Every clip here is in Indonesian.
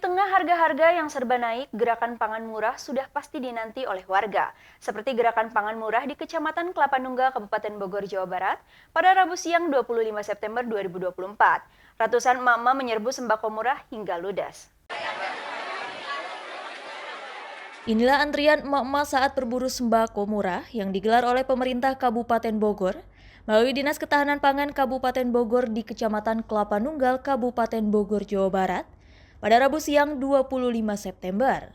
tengah harga-harga yang serba naik, gerakan pangan murah sudah pasti dinanti oleh warga. Seperti gerakan pangan murah di Kecamatan Kelapa Nunggal, Kabupaten Bogor, Jawa Barat, pada Rabu siang 25 September 2024. Ratusan emak-emak menyerbu sembako murah hingga ludes. Inilah antrian emak-emak saat berburu sembako murah yang digelar oleh pemerintah Kabupaten Bogor melalui Dinas Ketahanan Pangan Kabupaten Bogor di Kecamatan Kelapa Nunggal, Kabupaten Bogor, Jawa Barat, pada Rabu siang 25 September.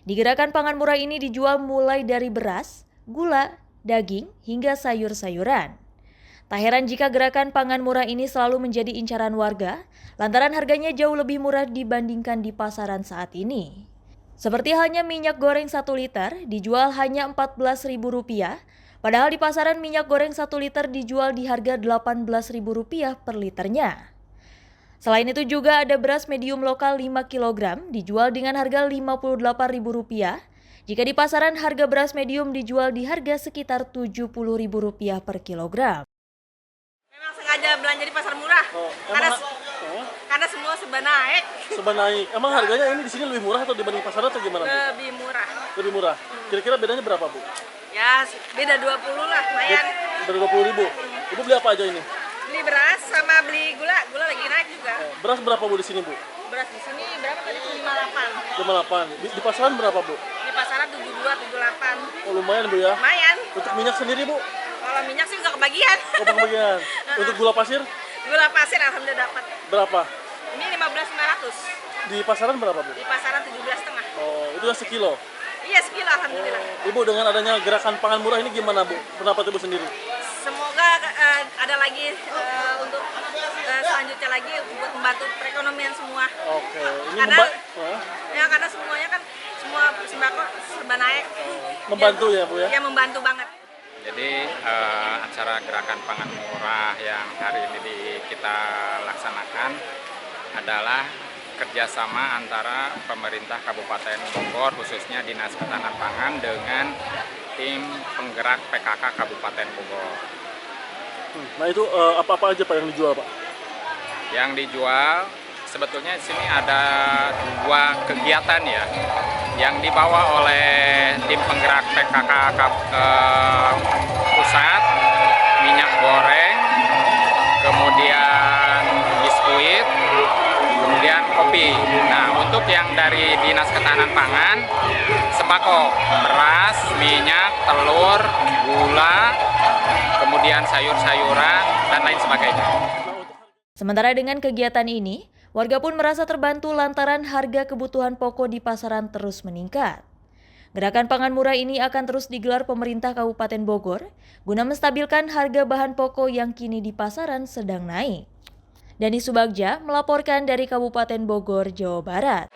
Di gerakan pangan murah ini dijual mulai dari beras, gula, daging, hingga sayur-sayuran. Tak heran jika gerakan pangan murah ini selalu menjadi incaran warga, lantaran harganya jauh lebih murah dibandingkan di pasaran saat ini. Seperti halnya minyak goreng 1 liter dijual hanya Rp14.000, padahal di pasaran minyak goreng 1 liter dijual di harga Rp18.000 per liternya. Selain itu juga ada beras medium lokal 5 kg dijual dengan harga Rp58.000, jika di pasaran harga beras medium dijual di harga sekitar Rp70.000 per kilogram. Memang sengaja belanja di pasar murah, karena semua serba naik. Serba naik. Emang harganya ini di sini lebih murah atau dibanding pasar atau gimana, Bu? Lebih murah. Lebih murah. Kira-kira bedanya berapa, Bu? Ya, beda 20 lah, lumayan. Beda 20.000. Ibu beli apa aja ini? Beli beras sama beli gula lagi naik juga. Beras berapa, Bu, di sini, Bu? Beras di sini berapa tadi? 58. 58. Di pasaran berapa, Bu? Di pasaran 72, 78. Oh, lumayan, Bu, ya. Lumayan. Untuk minyak sendiri, Bu? Kalau minyak sih nggak kebagian. Oh, kebagian. Untuk gula pasir? Gula pasir alhamdulillah dapat. Berapa? Ini 15.500. Di pasaran berapa, Bu? Di pasaran 17,5. Oh, itu yang sekilo? Iya, sekilo alhamdulillah. Ibu, dengan adanya gerakan pangan murah ini gimana, Bu? Pendapat Ibu sendiri? Semoga ada lagi untuk selanjutnya lagi buat membantu perekonomian semua. Oke. Ini karena semuanya kan semua sembako serba naik. Membantu ya, Bu, ya? Ya, membantu banget. Jadi acara gerakan pangan murah yang hari ini kita laksanakan adalah kerjasama antara pemerintah Kabupaten Bogor, khususnya Dinas Ketahanan Pangan dengan tim penggerak PKK Kabupaten Bogor. Nah itu apa-apa aja, Pak, yang dijual, Pak? Yang dijual sebetulnya di sini ada 2 kegiatan ya, yang dibawa oleh tim penggerak PKK pusat, minyak goreng, kemudian biskuit, kemudian kopi. Nah, untuk yang dari Dinas Ketahanan Pangan, sembako, beras, minyak, telur, gula, kemudian sayur-sayuran, dan lain sebagainya. Sementara dengan kegiatan ini, warga pun merasa terbantu lantaran harga kebutuhan pokok di pasaran terus meningkat. Gerakan pangan murah ini akan terus digelar pemerintah Kabupaten Bogor guna menstabilkan harga bahan pokok yang kini di pasaran sedang naik. Dani Subagja melaporkan dari Kabupaten Bogor, Jawa Barat.